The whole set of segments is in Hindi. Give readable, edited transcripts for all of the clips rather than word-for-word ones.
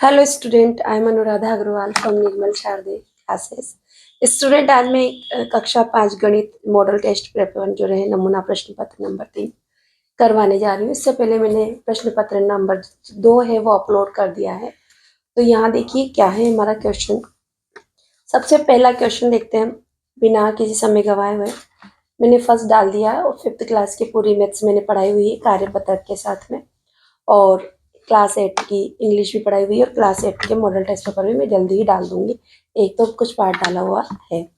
Hello student, I am Anuradha Agrawal from Nirmal Sharde classes. Student, आज मैं कक्षा 5 गणित मॉडल टेस्ट पेपर जो रहे नमूना प्रश्न पत्र नंबर 3 करवाने जा रही हूँ। इससे पहले मैंने प्रश्न पत्र नंबर 2 है वो अपलोड कर दिया है। तो यहाँ देखिए क्या है हमारा क्वेश्चन। सबसे पहला क्वेश्चन देखते हैं बिना किसी समय गवाए हुए। मैंने फर्स्ट डाल दिया है और 5th क्लास की पूरी मैथ्स मैंने पढ़ाई हुई है कार्य पत्रक के साथ में, और क्लास 8 की इंग्लिश भी पढ़ाई हुई है, और क्लास 8 के मॉडल टेस्ट पेपर भी मैं जल्दी ही डाल दूंगी। एक तो कुछ पार्ट डाला हुआ है।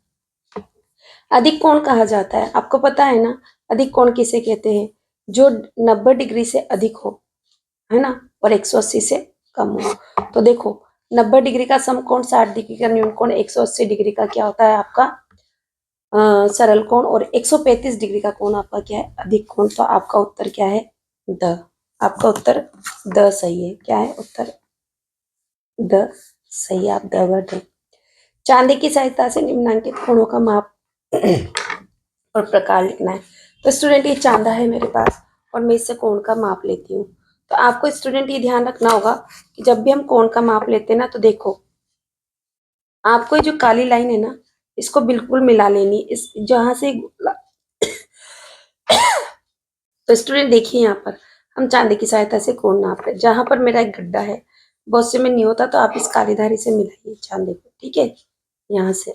अधिक कोण कहा जाता है, आपको पता है ना। अधिक कोण किसे कहते हैं? जो 90 डिग्री से अधिक हो, है ना, और 180 से कम हो। तो देखो 90 डिग्री का समकोण, 60 डिग्री का न्यून कोण, 180 डिग्री का क्या होता है आपका सरल कोण, और 135 डिग्री का कोण आपका क्या है? अधिक कोण। तो आपका उत्तर क्या है? द। आपका उत्तर द सही है। क्या है उत्तर? द सही। आप द वर्ड है। चांदी की सहायता से निम्नांकित कोणों का माप और प्रकार लिखना है। तो स्टूडेंट ये चांदा है मेरे पास और मैं इससे कोण का माप लेती हूँ। तो आपको स्टूडेंट ये ध्यान रखना होगा कि जब भी हम कोण का माप लेते हैं ना, तो देखो आपको ये जो काली लाइन है ना, इसको बिल्कुल मिला लेनी। इस जहां से तो स्टूडेंट देखिए यहाँ पर हम चांदी की सहायता से कोण नाप रहे हैं। जहां पर मेरा एक गड्ढा है, बहुत से में नहीं होता, तो आप इस काली धारी से मिलाइए चांदी को, ठीक है, यहाँ से।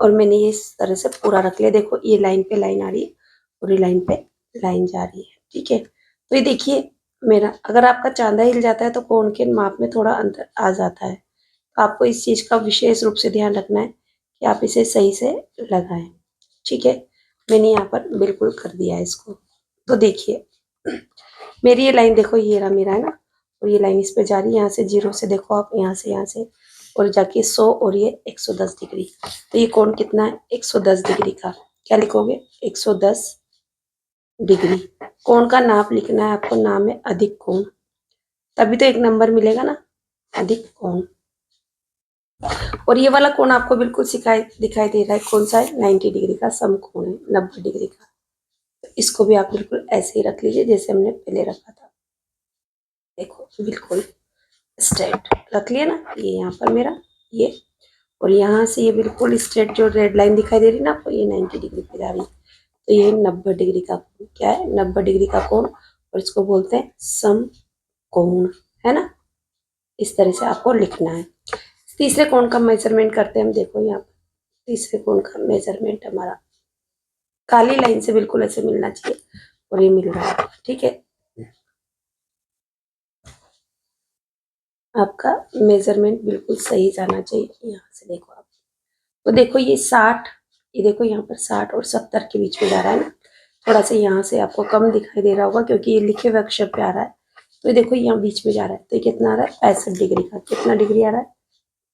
और मैंने ये इस तरह से पूरा रख लिया। देखो ये लाइन पे लाइन आ रही है और ये लाइन पे लाइन जा रही है, ठीक है। तो ये देखिए मेरा, अगर आपका चांदा हिल जाता है तो कोण के माप में थोड़ा अंतर आ जाता है। तो आपको इस चीज का विशेष रूप से ध्यान रखना है कि आप इसे सही से लगाएं, ठीक है। मैंने यहाँ पर बिल्कुल कर दिया है इसको। तो देखिए मेरी ये लाइन देखो, ये रहा मेरा, है ना, और ये लाइन इस पे जा रही है। यहाँ से जीरो से देखो आप, यहाँ से और जाके 100 और ये 110 डिग्री। तो ये कोण कितना है? 110 डिग्री का। क्या लिखोगे? 110 डिग्री। कोण का नाप लिखना है आपको। नाम है अधिक कोण, तभी तो एक नंबर मिलेगा ना, अधिक कोण। और ये वाला कोण आपको बिल्कुल दिखाई दे रहा है, कौन सा है? 90 डिग्री का समकोण है, 90 डिग्री का। तो इसको भी आप बिल्कुल ऐसे ही रख लीजिए जैसे हमने पहले रखा था। देखो बिल्कुल स्ट्रेट रख लिया ना, ये यहाँ पर मेरा ये, और यहाँ से ये बिल्कुल स्ट्रेट जो रेड लाइन दिखाई दे रही है ना आपको, ये 90 डिग्री पे जा रही है। तो ये 90 डिग्री का कोण। क्या है? 90 डिग्री का कोण, और इसको बोलते हैं समकोण, है ना। इस तरह से आपको लिखना है। तीसरे कोण का मेजरमेंट करते हैं हम। देखो यहाँ पर तीसरे कोण का मेजरमेंट हमारा काली लाइन से बिल्कुल ऐसे मिलना चाहिए, और ये मिल रहा है, ठीक है। आपका मेजरमेंट बिल्कुल सही जाना चाहिए। यहाँ से देखो आप, तो देखो ये 60, ये देखो यहाँ पर 60 और 70 के बीच में जा रहा है ना। थोड़ा सा यहाँ से आपको कम दिखाई दे रहा होगा क्योंकि ये लिखे हुए अक्षर पे आ रहा है। तो ये देखो यहाँ बीच में जा रहा है, तो ये कितना आ रहा है? 65 डिग्री का। कितना डिग्री आ रहा है?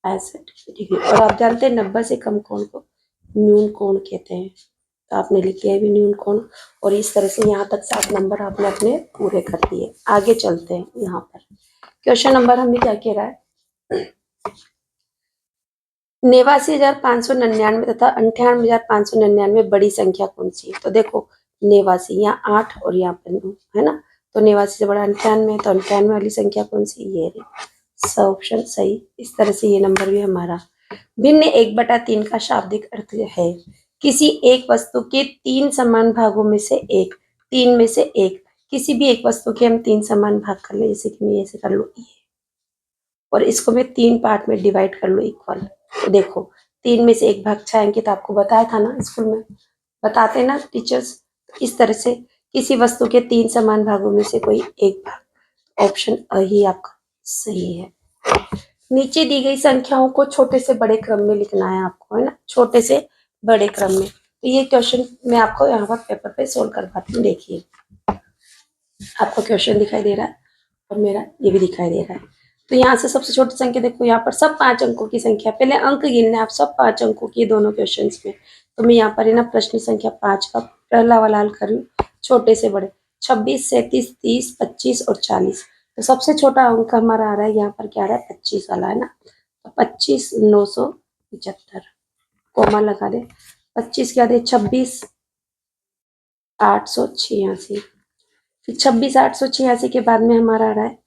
65 डिग्री। और आप जानते हैं 90 से कम कोण को न्यून कोण कहते हैं। तो आपने लिख लिया भी न्यून कोण। और इस तरह से यहाँ तक 7 नंबर आपने अपने पूरे कर दिए। आगे चलते हैं। यहाँ पर क्वेश्चन नंबर हमें क्या कह रहा है? 89,599 तथा 98,599 बड़ी संख्या कौन सी है? तो देखो 89 यहाँ 8 और यहाँ पर 9, है ना। तो 89 से बड़ा 98, तो 98 वाली संख्या कौन सी? ये रही। सब ऑप्शन सही। इस तरह से ये नंबर भी हमारा। भिन्न 1/3 का शाब्दिक अर्थ है किसी एक वस्तु के 3 समान भागों में से एक, 3 में से एक। किसी भी एक वस्तु के हम 3 समान भाग कर ले, जैसे कि मैं ऐसे कर लूँ ये, और इसको मैं 3 पार्ट में डिवाइड कर लूँ इक्वल। तो देखो 3 में से एक भाग छायांकित, आपको बताया था ना स्कूल में, बताते ना टीचर्स। इस तरह से किसी वस्तु के 3 समान भागों में से कोई एक भाग। ऑप्शन अ ही आपका सही है। नीचे दी गई संख्याओं को छोटे से बड़े क्रम में लिखना है आपको, है ना, छोटे से बड़े क्रम में। तो ये क्वेश्चन मैं आपको यहाँ पर पेपर पे सोल्व करवाती हूँ। देखिए आपको क्वेश्चन दिखाई दे रहा है और मेरा ये भी दिखाई दे रहा है। तो यहाँ से सबसे छोटी संख्या देखो, यहाँ पर सब 5 अंकों की संख्या, पहले अंक गिनने आप, सब 5 अंकों की दोनों क्वेश्चन में। तो मैं यहाँ पर है ना प्रश्न संख्या 5 का पहला वाला हल कर लूँ, छोटे से बड़े। 26, 37, 30, 25 और 40। तो सबसे छोटा अंक हमारा आ रहा है यहाँ पर, क्या आ रहा है? 25 वाला, है ना। तो 25,975 कोमा लगा दे। 25 क्या दे? 26,886। फिर 26,886 के बाद में हमारा आ रहा है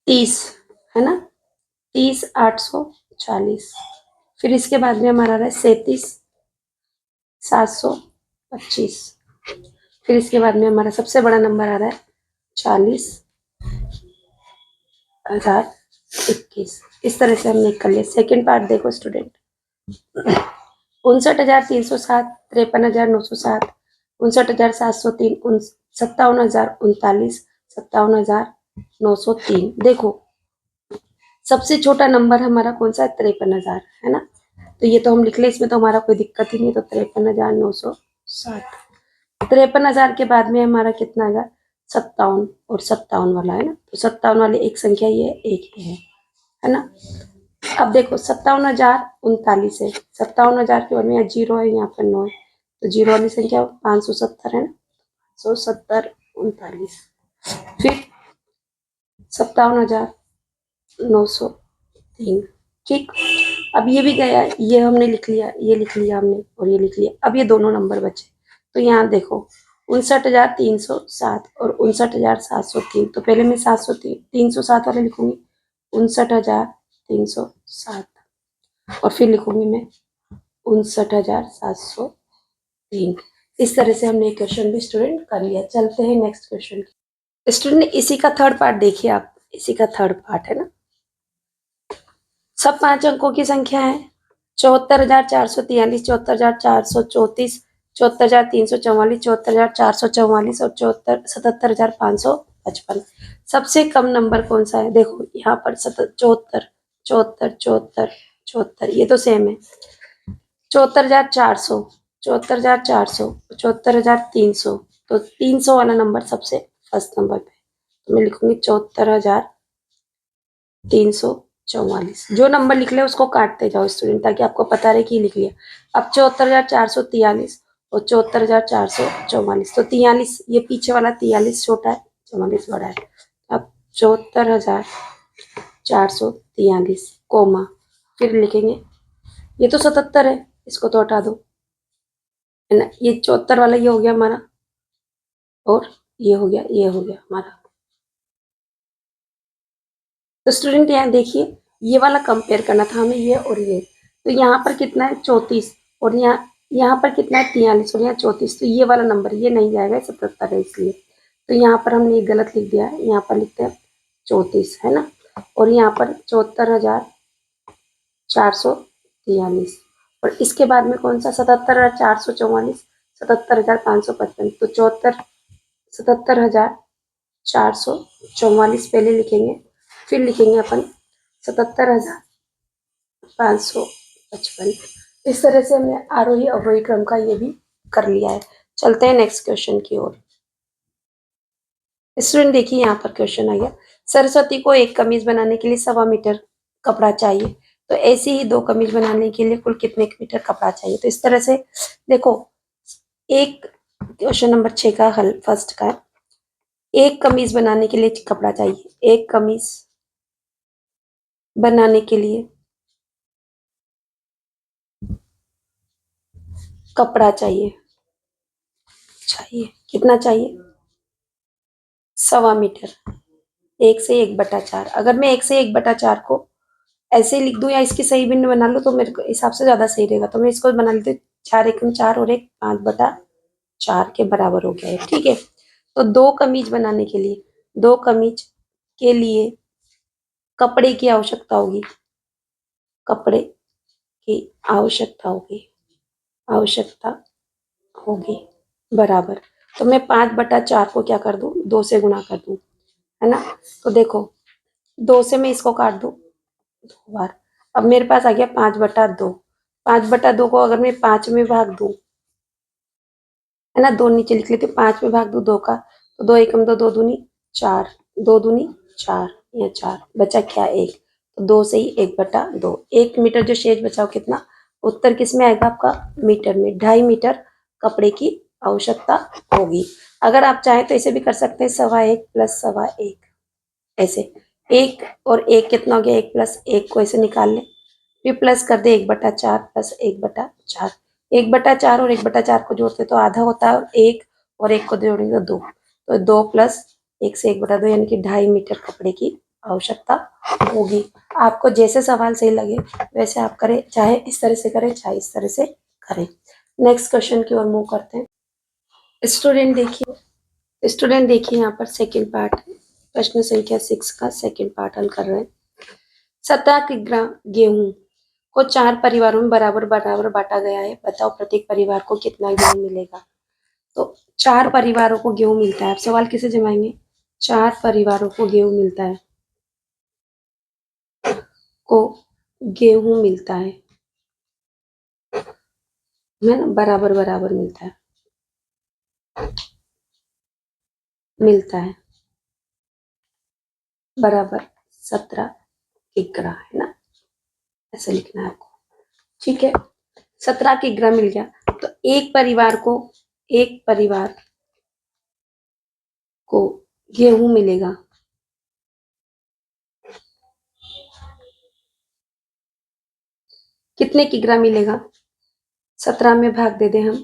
30, है ना, 30,840। फिर इसके बाद में हमारा आ रहा है 37,725। फिर इसके बाद में हमारा सबसे बड़ा नंबर आ रहा है 40,021। इस तरह से हमने कर लिया। सेकेंड पार्ट देखो स्टूडेंट, 59,307, 53,907, 59,703, 57,039, 57,903। देखो सबसे छोटा नंबर हमारा कौन सा है, 53,000, है ना। तो ये तो हम लिख ले, इसमें तो हमारा कोई दिक्कत ही नहीं। तो 53,907, 53,000 के बाद में हमारा कितना आएगा, 57 और 57 वाला, है ना। तो 57 वाली एक संख्या ये एक है ना। अब देखो 57,039 है, 57,000 के बाद में यहाँ जीरो है, यहाँ पर 9 है, तो जीरो वाली संख्या 570 है ना, 570 39। फिर 57,903। ठीक, अब ये भी गया, ये हमने लिख लिया, ये लिख लिया हमने और ये लिख लिया। अब ये दोनों नंबर बचे, तो यहाँ देखो 59,307 और 59,703। तो पहले मैं 307 वाले लिखूंगी, 59,307, और फिर लिखूंगी मैं 59,703। इस तरह से हमने क्वेश्चन भी स्टूडेंट कर लिया। चलते हैं नेक्स्ट क्वेश्चन। स्टूडेंट इसी का थर्ड पार्ट देखिए आप, इसी का थर्ड पार्ट है ना। सब 5 अंकों की संख्या है, 74,443, 74,434, 74,344, 74,444 और 77,555। सबसे कम नंबर कौन सा है, देखो यहाँ पर 74, 74, 74, 74, ये तो सेम है। 74,400, 74,400, 74,300, तो 300 वाला नंबर सबसे फर्स्ट नंबर पे, तो मैं लिखूंगी 74,344। जो नंबर लिख ले उसको काटते जाओ स्टूडेंट, ताकि आपको पता रहे कि लिख लिया। अब 74,443 और 74,444, तो 43, ये पीछे वाला 43 छोटा है, 44 बड़ा है। अब 74,443 कोमा, फिर लिखेंगे, ये तो 77 है, इसको तो हटा दो, है ना। ये 74 वाला ये हो गया हमारा, और ये हो गया, ये हो गया हमारा। तो स्टूडेंट यहाँ देखिए, ये वाला कंपेयर करना था हमें, ये और ये। तो यहाँ पर कितना है 34, और यहाँ पर कितना है 43, और यहाँ 34। तो ये वाला नंबर ये नहीं जाएगा, 77 है इसलिए। तो यहाँ पर हमने गलत लिख दिया है, यहाँ पर लिखते हैं 34, है ना। और यहाँ पर 74,443, और इसके बाद में कौन सा 77,444, 77,555। तो 77,444 पहले लिखेंगे, फिर लिखेंगे अपन 77,555। इस तरह से हमने आरोही अवरोही क्रम का ये भी कर लिया है। चलते हैं नेक्स्ट क्वेश्चन की ओर। स्टूडेंट देखिए यहाँ पर क्वेश्चन आ गया, सरस्वती को एक कमीज बनाने के लिए 1.25 मीटर कपड़ा चाहिए, तो ऐसे ही 2 कमीज बनाने के लिए कुल कितने मीटर कपड़ा चाहिए। तो इस तरह से देखो, एक क्वेश्चन नंबर 6 का हल फर्स्ट का है, एक कमीज बनाने के लिए कपड़ा चाहिए, एक कमीज बनाने के लिए कपड़ा चाहिए, कितना चाहिए, 1.25 मीटर, 1 से 1/4। अगर मैं 1 से 1/4 को ऐसे लिख दूं या इसकी सही भिन्न बना लो तो मेरे हिसाब से ज्यादा सही रहेगा। तो मैं इसको बना लेती हूँ 4 एकम 4 और 1 5/4 के बराबर हो गया है। ठीक है, तो 2 कमीज बनाने के लिए, 2 कमीज के लिए कपड़े की आवश्यकता होगी, कपड़े की आवश्यकता होगी बराबर। तो मैं 5/4 को क्या कर दूं, 2 से गुणा कर दूं, है ना। तो देखो 2 से मैं इसको काट दूं 2 बार, अब मेरे पास आ गया 5/2। 5/2 को अगर मैं 5 में भाग दूं, है ना, 2 नीचे लिख लेती हूँ, 5 में भाग दूं 2 का, तो 2 एकम 2, 2 दूनी 4, 2 दूनी 4, या 4 बचा क्या 1, तो 2 से ही 1/2, 1 मीटर जो शेष बचाओ कितना, उत्तर किस में आएगा आपका, मीटर में। 2.5 मीटर कपड़े की आवश्यकता होगी। अगर आप चाहें तो इसे भी कर सकते हैं, 1.25 + 1.25, ऐसे 1 और 1 कितना हो गया, 1 + 1 को ऐसे निकाल ले, फिर प्लस कर दे 1/4 + 1/4, 1/4 और 1/4 को जोड़ते तो आधा होता है, 1 और 1 को जोड़ेंगे तो 2, तो 2 + 1 से 1/2 यानी कि 2.5 मीटर कपड़े की आवश्यकता होगी। आपको जैसे सवाल सही लगे वैसे आप करें, चाहे इस तरह से करें चाहे इस तरह से करें। नेक्स्ट क्वेश्चन की ओर मूव करते हैं। स्टूडेंट देखिए यहाँ पर सेकंड पार्ट है, प्रश्न संख्या 6 का सेकंड पार्ट हल कर रहे हैं। 17 किग्रा गेहूं को 4 परिवारों में बराबर बराबर बांटा गया है, बताओ प्रत्येक परिवार को कितना गेहूं मिलेगा। तो 4 परिवारों को गेहूं मिलता है, आप सवाल कैसे जमाएंगे। 4 परिवारों को गेहूं मिलता है, है ना, बराबर बराबर मिलता है बराबर 17 किग्रा, है ना, ऐसे लिखना है आपको। ठीक है, 17 किग्रा मिल गया तो एक परिवार को गेहूं मिलेगा। कितने किग्रा मिलेगा। 17 में भाग दे दें हम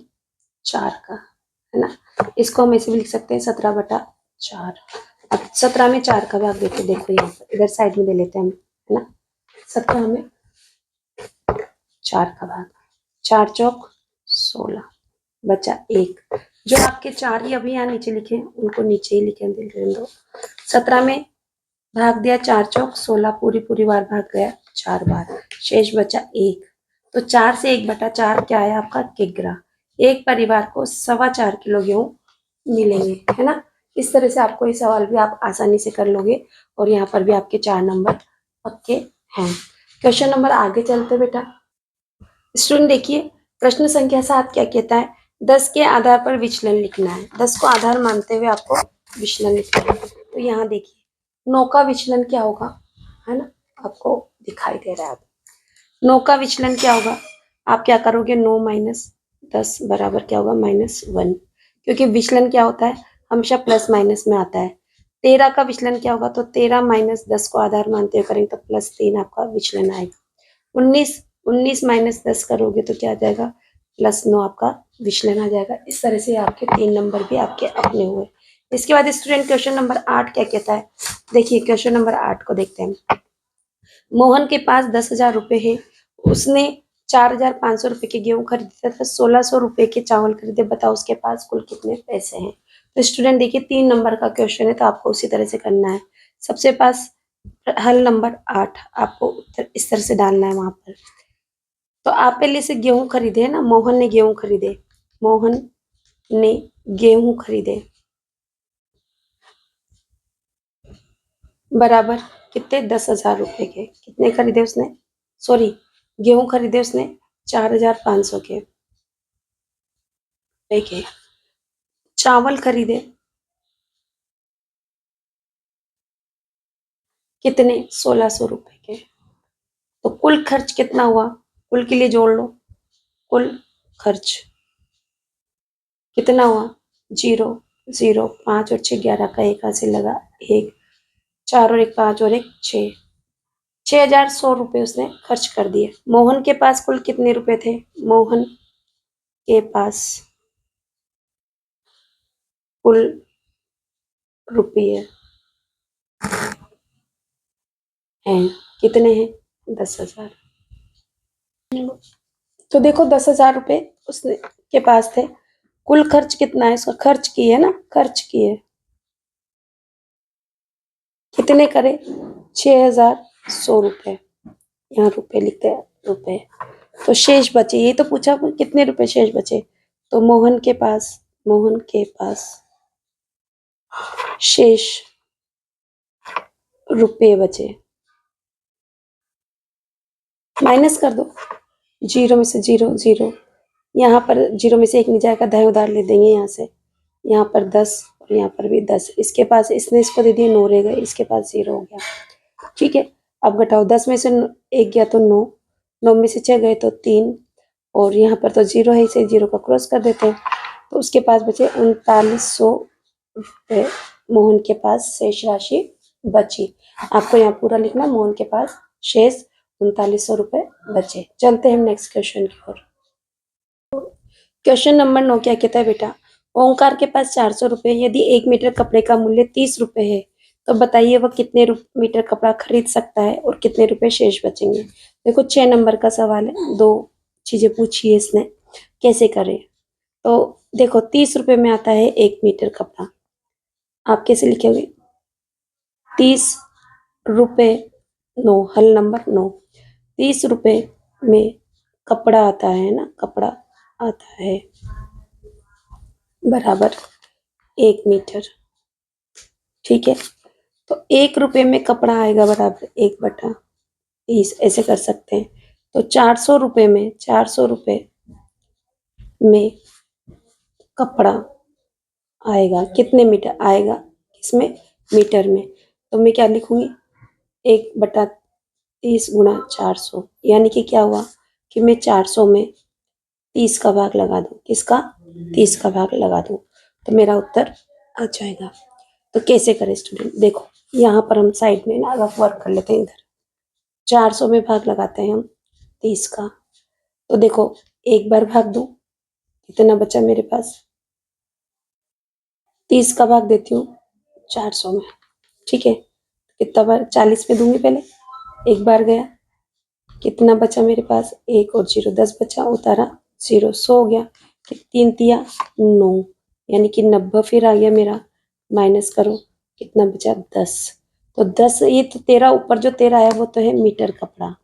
4 का, है ना, इसको हम ऐसे भी लिख सकते हैं 17/4। अब 17 में 4 का भाग देते, देखो यहाँ पर इधर साइड में दे लेते हैं हम, है ना, 17 में 4 का भाग, 4 चौक 16, बचा 1। जो आपके 4 ही अभी यहाँ नीचे लिखे उनको नीचे ही लिखे दो। 17 में भाग दिया 4 चौक 16, पूरी बार भाग गया 4 बार, शेष बचा 1। तो 4 से 1/4 क्या है आपका किग्रा। एक परिवार को 4.25 किलो गेहूं मिलेंगे, है ना। इस तरह से आपको ये सवाल भी आप आसानी से कर लोगे और यहाँ पर भी आपके 4 नंबर पक्के हैं। क्वेश्चन नंबर आगे चलते बेटा। स्टूडेंट देखिए प्रश्न संख्या 7 क्या कहता है, 10 के आधार पर विचलन लिखना है। 10 को आधार मानते हुए आपको विचलन लिखना है। तो यहाँ देखिए 9 का विचलन क्या होगा, है ना, आपको दिखाई दे रहा है। 9 का विचलन क्या होगा, आप क्या करोगे, 9 माइनस 10 बराबर क्या होगा, -1, क्योंकि विचलन क्या होता है हमेशा प्लस माइनस में आता है। 13 का विचलन क्या होगा, तो 13 माइनस 10 को आधार मानते हुए करेंगे तो +3 आपका विचलन आएगा। 19 माइनस 10 करोगे तो क्या आ जाएगा, +9 आपका विचलन आ जाएगा। इस तरह से आपके 3 नंबर भी आपके अपने हुए। इसके बाद स्टूडेंट क्वेश्चन नंबर 8 क्या कहता है, देखिए क्वेश्चन नंबर 8 को देखते हैं। मोहन के पास 10,000 रुपए है, उसने 4,500 रुपए के गेहूं खरीदे तथा 1,600 रुपए के चावल खरीदे, बताओ उसके पास कुल कितने पैसे हैं। तो स्टूडेंट देखिए 3 नंबर का क्वेश्चन है तो आपको उसी तरह से करना है। सबसे पास हल नंबर 8 आपको उत्तर इस तरह से डालना है वहां पर। तो आप पहले से गेहूं खरीदे है ना, मोहन ने गेहूं खरीदे बराबर कितने, 10,000 रुपए के। कितने खरीदे उसने, सॉरी गेहूं खरीदे उसने 4,500 के। चावल खरीदे कितने, 1,600 रुपए के। तो कुल खर्च कितना हुआ, कुल के लिए जोड़ लो, कुल खर्च कितना हुआ, 0 0, 5 और 6 11 का 1 हाथ से लगा 1, 4 और 1 5 और 1 6, 6,100 रुपए उसने खर्च कर दिए। मोहन के पास कुल कितने रुपए थे, मोहन के पास कुल रुपये हैं कितने हैं, 10,000। तो देखो 10,000 रुपए उसने के पास थे, कुल खर्च कितना है, इसका खर्च किए ना, खर्च किए कितने करे, 6,100 रुपए, यहाँ रुपए लिखते हैं रुपए। तो शेष बचे, ये तो पूछा कितने रुपए शेष बचे, तो मोहन के पास शेष रुपए बचे, माइनस कर दो, 0 में से 0 0, यहाँ पर 0 में से 1 नहीं जाएगा, दाएं उधार ले देंगे यहाँ से, यहाँ पर 10 और यहाँ पर भी 10, इसके पास इसने इसको दे दिए 9 रह गए, इसके पास 0 हो गया। ठीक है, अब घटाओ, 10 में से 1 गया तो 9, 9 में से 6 गए तो 3, और यहाँ पर तो 0 है, इसे 0 का क्रॉस कर देते हैं, तो उसके पास बचे 3,900 रुपये। मोहन के पास शेष राशि बची, आपको यहाँ पूरा लिखना, मोहन के पास शेष 3,900 रुपये बचे। चलते हैं नेक्स्ट क्वेश्चन की ओर। क्वेश्चन नंबर 9 क्या कहता है बेटा, ओंकार के पास 400 रुपये, यदि 1 मीटर कपड़े का मूल्य 30 रुपये है तो बताइए वह कितने मीटर कपड़ा खरीद सकता है और कितने रुपए शेष बचेंगे। देखो 6 नंबर का सवाल है, 2 चीजें पूछी है इसने, कैसे करें। तो देखो 30 रुपए में आता है 1 मीटर कपड़ा। आप कैसे लिखोगे? 30 रुपए, नो, हल नंबर 9। 30 रुपए में कपड़ा आता है ना, कपड़ा आता है बराबर 1 मीटर। ठीक है, तो 1 रुपए में कपड़ा आएगा बराबर 1/30, ऐसे कर सकते हैं। तो 400 रुपए में कपड़ा आएगा, कितने मीटर आएगा, किसमें, मीटर में। तो मैं क्या लिखूंगी, 1/30 गुणा 400, यानी कि क्या हुआ कि मैं 400 में 30 का भाग लगा दूं, किसका, 30 का भाग लगा दूं, तो मेरा उत्तर आ जाएगा। तो कैसे करें स्टूडेंट, देखो यहाँ पर हम साइड में ना रफ वर्क कर लेते हैं। इधर 400 में भाग लगाते हैं हम 30 का, तो देखो एक बार भाग दूं, कितना बचा मेरे पास, 30 का भाग देती हूँ 400 में। ठीक है, कितना बार, 40 में दूंगी पहले, एक बार गया, कितना बचा मेरे पास, 1 और 0, 10 बचा, उतारा 0, 100 हो गया, कि 3 तिया 9, यानी कि 90 फिर आ गया मेरा, माइनस करो, कितना बचा 10। तो 10, ये तो 13, ऊपर जो 13 है वो तो है मीटर कपड़ा,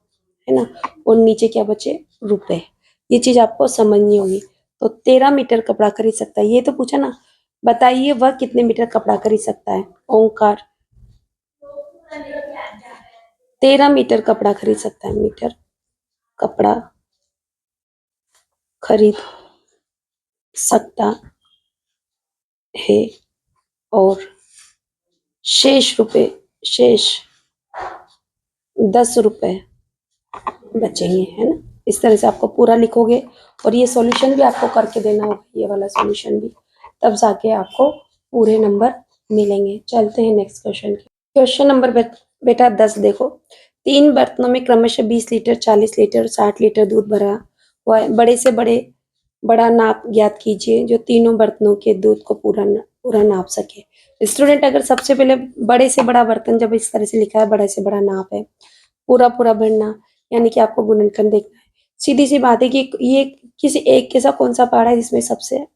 है ना, और नीचे क्या बचे, रुपए। ये चीज आपको समझनी होगी। तो 13 मीटर कपड़ा खरीद सकता है, ये तो पूछा ना, बताइए वह कितने मीटर कपड़ा खरीद सकता है। ओंकार 13 मीटर कपड़ा खरीद सकता है, मीटर कपड़ा खरीद सकता है, और शेष 10 रुपए बचेंगे, है ना। इस तरह से आपको पूरा लिखोगे, और ये सॉल्यूशन भी आपको करके देना होगा, ये वाला सॉल्यूशन भी, तब जाके आपको पूरे नंबर मिलेंगे। चलते हैं नेक्स्ट क्वेश्चन के। क्वेश्चन नंबर बेटा 10 देखो, 3 बर्तनों में क्रमशः 20 लीटर, 40 लीटर, 60 लीटर दूध भरा हुआ है। बड़े से बड़ा नाप ज्ञात कीजिए जो तीनों बर्तनों के दूध को पूरा नाप सके। स्टूडेंट, अगर सबसे पहले बड़े से बड़ा बर्तन जब इस तरह से लिखा है, बड़े से बड़ा नाप है, पूरा पूरा भरना, यानी कि आपको गुणनखंड देखना है। सीधी सी बात है कि ये किसी एक के साथ कौन सा पहाड़ है जिसमें सबसे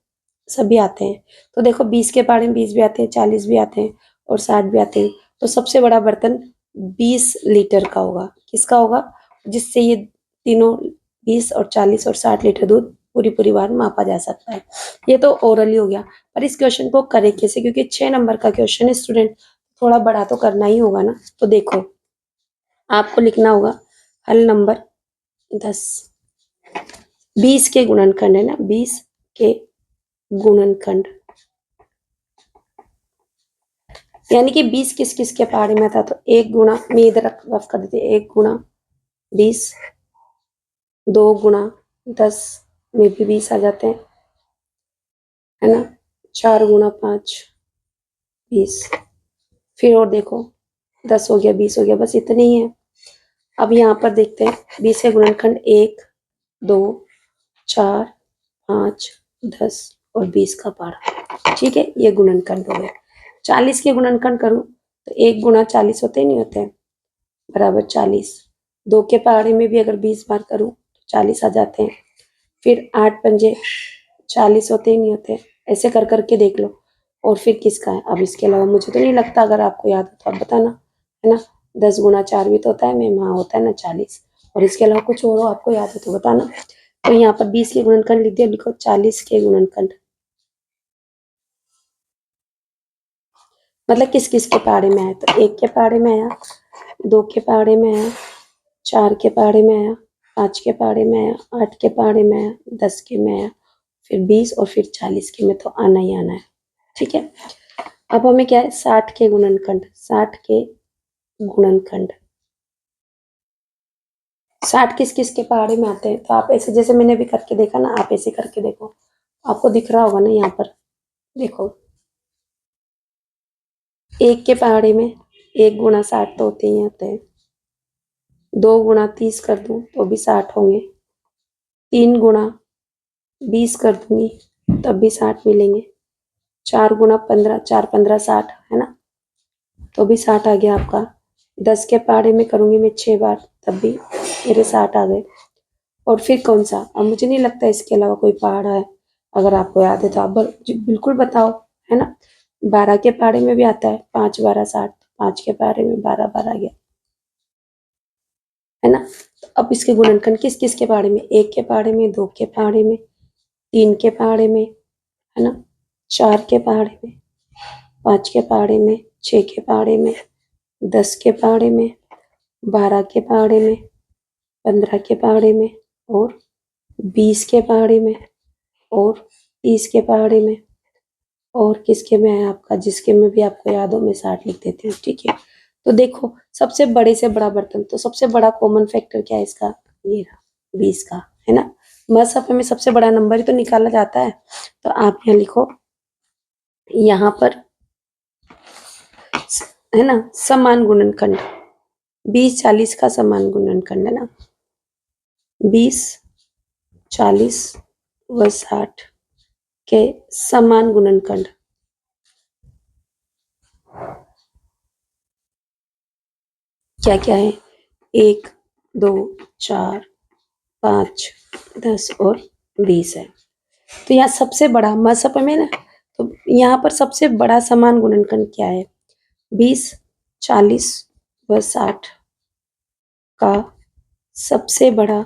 सभी आते हैं। तो देखो 20 के पहाड़ में 20 भी आते हैं, 40 भी आते हैं और 60 भी आते हैं। तो सबसे बड़ा बर्तन 20 लीटर का होगा, किसका होगा, जिससे ये तीनों 20 और 40 और 60 लीटर दूध पूरी बार मापा जा सकता है। ये तो ओरली हो गया, पर इस क्वेश्चन को करें कैसे, क्योंकि 6 नंबर का क्वेश्चन है स्टूडेंट, थोड़ा बड़ा तो करना ही होगा ना। तो देखो आपको लिखना होगा हल नंबर 10, 20 के गुणनखंड है ना, 20 के गुणनखंड, यानी कि 20 किस किस के पहाड़े में था, तो 1 गुणा, मैं इधर रफ कर देती, 1 गुणा 20, 2 गुणा 10 में भी 20 आ जाते हैं, है ना, 4 गुणा 5 20, फिर और देखो 10 हो गया, 20 हो गया, बस इतने ही है। अब यहाँ पर देखते हैं 20 के गुणनखंड 1, 2, 4, 5, 10 और 20 का पहाड़ा। ठीक है, ये गुणनखंड हो गए। 40 के गुणनखंड करूं तो 1 गुणा 40 होते नहीं होते, बराबर 40। 2 के पहाड़े में भी अगर 20 बार करूं तो 40 आ जाते हैं। फिर 8 पंजे 40 होते ही नहीं होते, ऐसे कर करके देख लो। और फिर किसका है, अब इसके अलावा मुझे तो नहीं लगता, अगर आपको याद हो तो आप बताना, है ना। 10 गुणा 4 भी तो होता है, में वहाँ होता है ना 40, और इसके अलावा कुछ और आपको याद हो तो बताना। तो यहाँ पर 20 के गुणनखंड लिख दिया, लिखो 40 के गुणनखंड, मतलब किस किस के पहाड़े में आया, तो 1 के पहाड़े में आया, 2 के पहाड़े में आया, 4 के पहाड़े में आया, 5 के पहाड़े में आया, 8 के पहाड़े में आया, 10 के में आया, फिर 20 और फिर 40 के में तो आना ही आना है। ठीक है, अब हमें क्या है, 60 के गुणनखंड, 60 के गुणनखंड, 60 किस किस के पहाड़े में आते हैं, तो आप ऐसे, जैसे मैंने भी करके देखा ना, आप ऐसे करके देखो, आपको दिख रहा होगा ना यहाँ पर, देखो 1 के पहाड़े में 1 गुणा 60 तो होते ही होते हैं, 2 गुणा 30 कर दूं तो भी 60 होंगे, 3 गुणा 20 कर दूंगी तब भी 60 मिलेंगे, 4 गुणा 15, 4 15 60, है ना, तो भी 60 आ गया आपका। 10 के पहाड़े में करूँगी मैं 6 बार, तब भी मेरे 60 आ गए। और फिर कौन सा, अब मुझे नहीं लगता इसके अलावा कोई पहाड़ा है। अगर आपको याद है तो आप बिल्कुल बताओ, है ना। 12 के पहाड़े में भी आता है 5 12 60, 5 के पहाड़े में 12 12 आ गया, है ना। तो अब इसके गुणनखंड किस किस के पहाड़े में, 1 के पहाड़े में, 2 के पहाड़े में, 3 के पहाड़े में, है ना, 4 के पहाड़े में, 5 के पहाड़े में, 6 के पहाड़े में, 10 के पहाड़े में, 12 के पहाड़े में, 15 के पहाड़े में, और 20 के पहाड़े में, और 30 के पहाड़े में, और किसके में है आपका, जिसके में भी आपको याद हो मैं 60 लिख देती हूँ, ठीक है। तो देखो सबसे बड़े से बड़ा बर्तन, तो सबसे बड़ा कॉमन फैक्टर क्या है इसका, ये रहा 20 का, है ना। मसहफ में सबसे बड़ा नंबर ही तो निकाला जाता है। तो आप यहाँ लिखो, यहाँ पर है ना समान गुणनखंड, 20 40 का समान गुणनखंड, है ना, 20 40 व 60 के समान गुणनखंड। क्या क्या है, 1 2 4 5 10 और 20 है। तो यहाँ सबसे बड़ा मसहफ में ना, तो यहाँ पर सबसे बड़ा समान गुणनखंड क्या है, 20 40 व 60 का सबसे बड़ा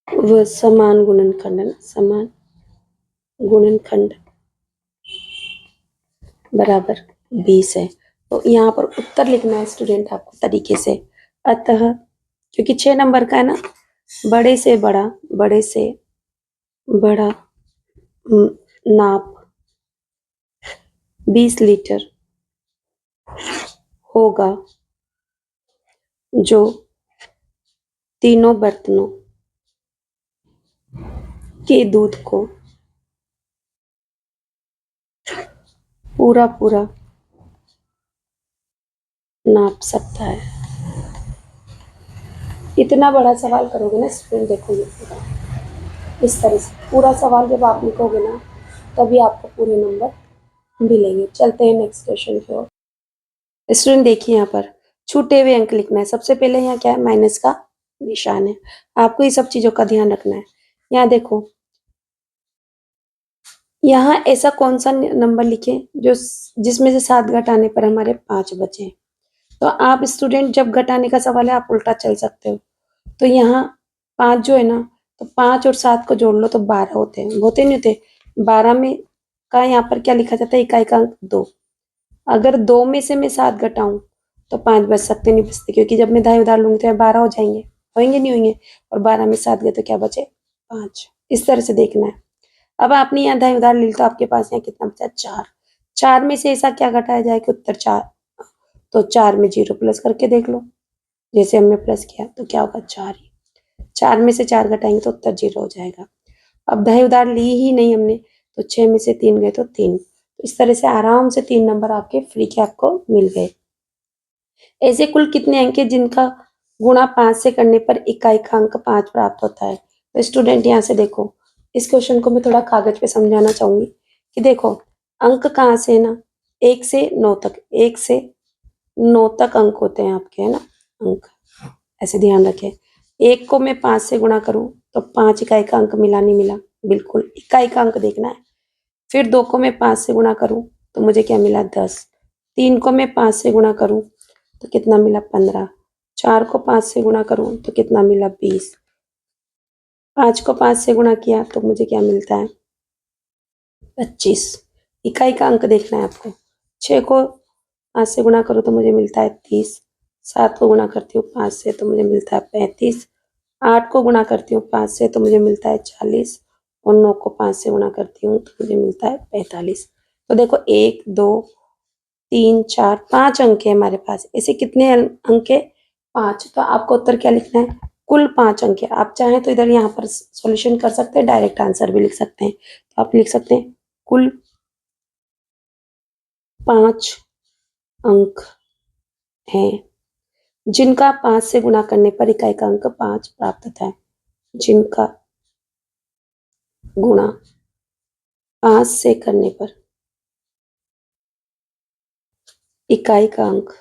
व समान गुणनखंड, है ना, समान गुणनखंड बराबर 20 है। तो यहाँ पर उत्तर लिखना है स्टूडेंट आपको तरीके से, अतः क्योंकि 6 नंबर का है ना, बड़े से बड़ा, बड़े से बड़ा नाप 20 लीटर होगा, जो तीनों बर्तनों के दूध को पूरा पूरा नाप सकता है। इतना बड़ा सवाल करोगे ना स्टूडेंट, देखो ये पूरा इस तरह से पूरा सवाल जब आप लिखोगे ना, तभी आपको पूरे नंबर मिलेंगे। चलते हैं नेक्स्ट क्वेश्चन की ओर। स्टूडेंट देखिए यहाँ पर छूटे हुए अंक लिखना है। सबसे पहले यहाँ क्या है, माइनस का निशान है। आपको ये सब चीजों का ध्यान रखना है। यहाँ देखो, यहाँ ऐसा कौन सा नंबर लिखे जो जिसमें से 7 घटाने पर हमारे 5 बचे। तो आप स्टूडेंट जब घटाने का सवाल है आप उल्टा चल सकते हो। तो यहाँ 5 जो है ना, तो 5 और 7 को जोड़ लो तो 12 होते हैं, होते नहीं होते। 12 में का यहाँ पर क्या लिखा जाता है, इकाई का अंक 2। अगर 2 में से मैं 7 घटाऊं तो 5 बच सकते, नहीं बचते, क्योंकि जब मैं दाएं उधार लूंगी तो 12 हो जाएंगे, होंगे नहीं होंगे। और 12 में 7 गए तो क्या बचे, 5। इस तरह से देखना है। अब आपने यहाँ दाएं उधार ली तो आपके पास यहाँ कितना बचा, 4। 4 में से ऐसा क्या घटाया जाए कि उत्तर 4, तो 4 में 0 प्लस करके देख लो। जैसे हमने प्लस किया तो क्या होगा, 4 ही। 4 में से 4 घटाएंगे तो उत्तर 0 हो जाएगा। अब दाएं उधार ली ही नहीं हमने, तो 6 में से 3 गए तो 3। तो इस तरह से आराम से 3 नंबर आपके फ्री के आपको मिल गए। ऐसे कुल कितने अंक है जिनका गुणा 5 से करने पर इकाई का अंक 5 प्राप्त होता है। तो स्टूडेंट यहाँ से देखो, इस क्वेश्चन को मैं थोड़ा कागज पे समझाना चाहूंगी कि देखो अंक कहाँ से है ना, 1 से 9 तक, 1 से 9 तक अंक होते हैं आपके, है ना, अंक ऐसे ध्यान रखें। 1 को मैं 5 से गुणा करूं तो 5 इकाई का अंक मिला, नहीं मिला, बिल्कुल इकाई का अंक देखना है। फिर 2 को मैं 5 से गुणा करूं तो मुझे क्या मिला, 10। 3 को मैं 5 से गुणा करूं तो कितना मिला, 15। 4 को 5 से गुणा करूं तो कितना मिला, 20। 5 को 5 से गुणा किया तो मुझे क्या मिलता है, 25। इकाई का अंक देखना है आपको। 6 को 5 से गुणा करूं तो मुझे मिलता है 30। 7 को गुणा करती हूँ 5 से तो मुझे मिलता है 35। 8 को गुणा करती हूँ 5 से तो मुझे मिलता है 40। और 9 को 5 से गुणा करती हूँ तो मुझे मिलता है 45। तो देखो 1 2 3 4 5 अंक है हमारे पास। ऐसे कितने अंक है, 5। तो आपको उत्तर क्या लिखना है, कुल 5 अंक है। आप चाहें तो इधर यहाँ पर सॉल्यूशन कर सकते हैं, डायरेक्ट आंसर भी लिख सकते हैं। तो आप लिख सकते हैं कुल 5 अंक हैं जिनका 5 से गुणा करने पर इकाई का अंक 5 प्राप्त होता है। जिनका गुणा 5 से करने पर इकाई का अंक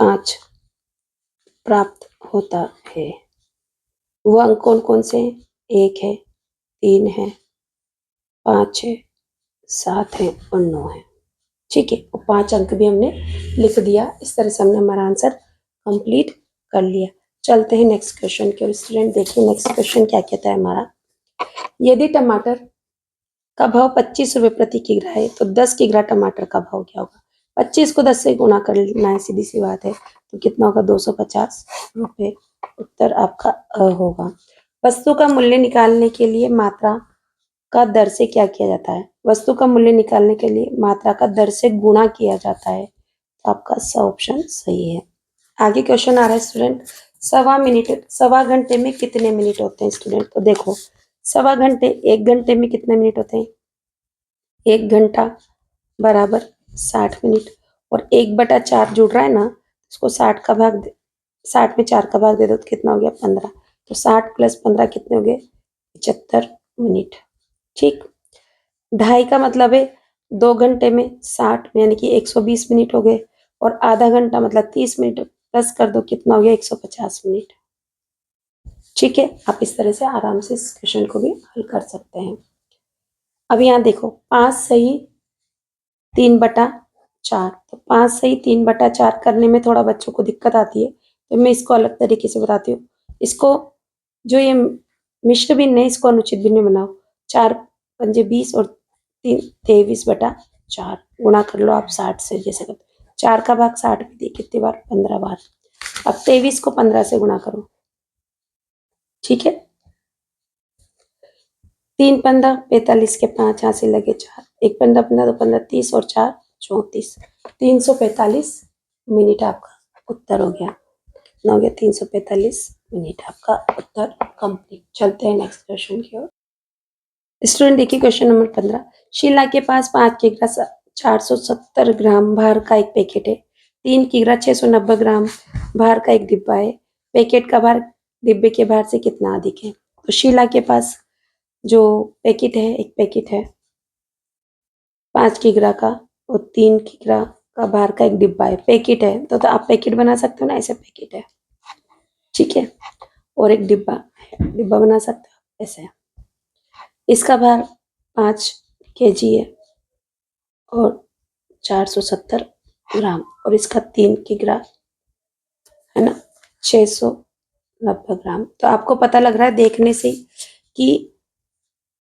5 प्राप्त होता है। वो अंक कौन कौन से हैं? 1 है, 3 है, 5 है, 7 है और 9 है। ठीक है, और 5 अंक भी हमने लिख दिया। इस तरह से हमने हमारा आंसर कंप्लीट कर लिया। चलते हैं नेक्स्ट क्वेश्चन की ओर। स्टूडेंट देखिए नेक्स्ट क्वेश्चन क्या कहता है हमारा। यदि टमाटर का भाव 25 रुपए प्रति किग्रा है तो 10 किग्रा टमाटर का भाव क्या होगा? 25 को 10 से गुणा कर लेना है, सीधी सी बात है। तो कितना होगा? 250 रुपए। उत्तर आपका होगा। वस्तु का मूल्य निकालने के लिए मात्रा का दर से क्या किया जाता है? वस्तु का मूल्य निकालने के लिए मात्रा का दर से गुणा किया जाता है। तो आपका स ऑप्शन सही है। आगे क्वेश्चन आ रहा है स्टूडेंट, सवा घंटे में कितने मिनट होते हैं स्टूडेंट? तो देखो सवा घंटे, 1 घंटे में कितने मिनट होते हैं? 1 घंटा बराबर 60 मिनट। और 1/4 जुड़ रहा है ना, इसको 60 में 4 का भाग दे दो तो कितना हो गया? 15। तो 60 + 15 कितने हो गए? 75 मिनट। ठीक। 2.5 का मतलब है 2 घंटे में 60 यानी कि 120 मिनट हो गए। और आधा घंटा मतलब 30 मिनट प्लस कर दो, कितना हो गया? 150 मिनट। ठीक है, आप इस तरह से आराम से इस क्वेश्चन को भी हल कर सकते हैं। अब यहाँ देखो 5 सही 3/4। तो 5 सही 3/4 करने में थोड़ा बच्चों को दिक्कत आती है, तो मैं इसको अलग तरीके से बताती हूँ। इसको जो ये मिश्र भिन्न है इसको अनुचित भिन्न बनाओ। 4 पंजे 20 और 23/4 गुणा कर लो आप 60 से, जैसे करते 4 का भाग 60 में दिए कितनी बार? 15 बार। अब 23 को 15 से गुणा करो। ठीक है, 3 पंद्रह 45 के 5 यहाँ से लगे 4, 1 15 15 2 15 30 और 4 34, 345 मिनट आपका उत्तर हो गया। कितना हो गया? 345 मिनट आपका उत्तर कंप्लीट। चलते हैं नेक्स्ट क्वेश्चन की ओर। स्टूडेंट देखिए क्वेश्चन नंबर 15। शीला के पास 5 किग्रा 470 ग्राम भार का एक पैकेट है। 3 किग्रा 690 ग्राम भार का एक डिब्बा है। पैकेट का भार डिब्बे के भार से कितना अधिक है? तो शीला के पास जो पैकेट है, एक पैकेट है 5 किग्रा का और 3 किग्रा का भार का एक डिब्बा है। पैकेट है तो आप पैकेट बना सकते हो ना, ऐसे पैकेट है। ठीक है, और एक डिब्बा बना सकते हो ऐसे। इसका भार 5 kg है और 470 ग्राम, और इसका 3 किग्रा है ना, 690 ग्राम। तो आपको पता लग रहा है देखने से कि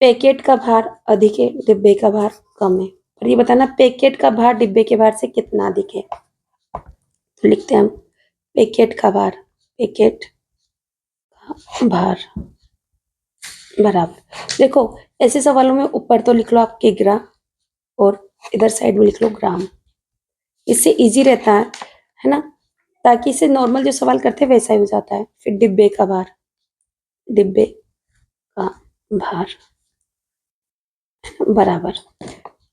पैकेट का भार अधिक है, डिब्बे का भार कम है। और ये बताना पैकेट का भार डिब्बे के भार से कितना अधिक है। तो लिखते हैं हम पैकेट का भार बराबर। देखो ऐसे सवालों में ऊपर तो लिख लो आप किग्रा और इधर साइड में लिख लो ग्राम। इससे इजी रहता है ना, ताकि इसे नॉर्मल जो सवाल करते हैं वैसा ही हो जाता है। फिर डिब्बे का भार बराबर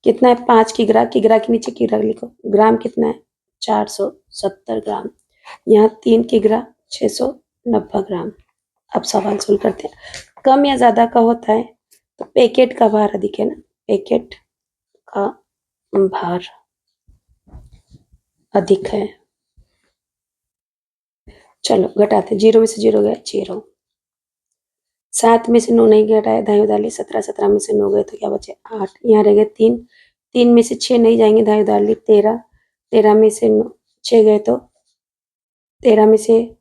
कितना है? 5 किग्रा। किग्रा के नीचे किग्रा लिखो। ग्राम कितना है? 470 ग्राम। यहाँ 3 किग्रा 690 ग्राम। अब सवाल सोल्व करते हैं। कम या ज्यादा का होता है तो पैकेट का भार अधिक है ना, पैकेट का भार अधिक है। चलो घटाते, 0 में से 0 गया 0, 7 में से 9 नहीं घटाया, दाएं डाली 17, 17 में से 9 गए तो क्या बचे? 8। यहाँ रह गए 3, 3 में से 6 नहीं जाएंगे, दाएं डाली 13, 13 में से 6 गए तो 13 में से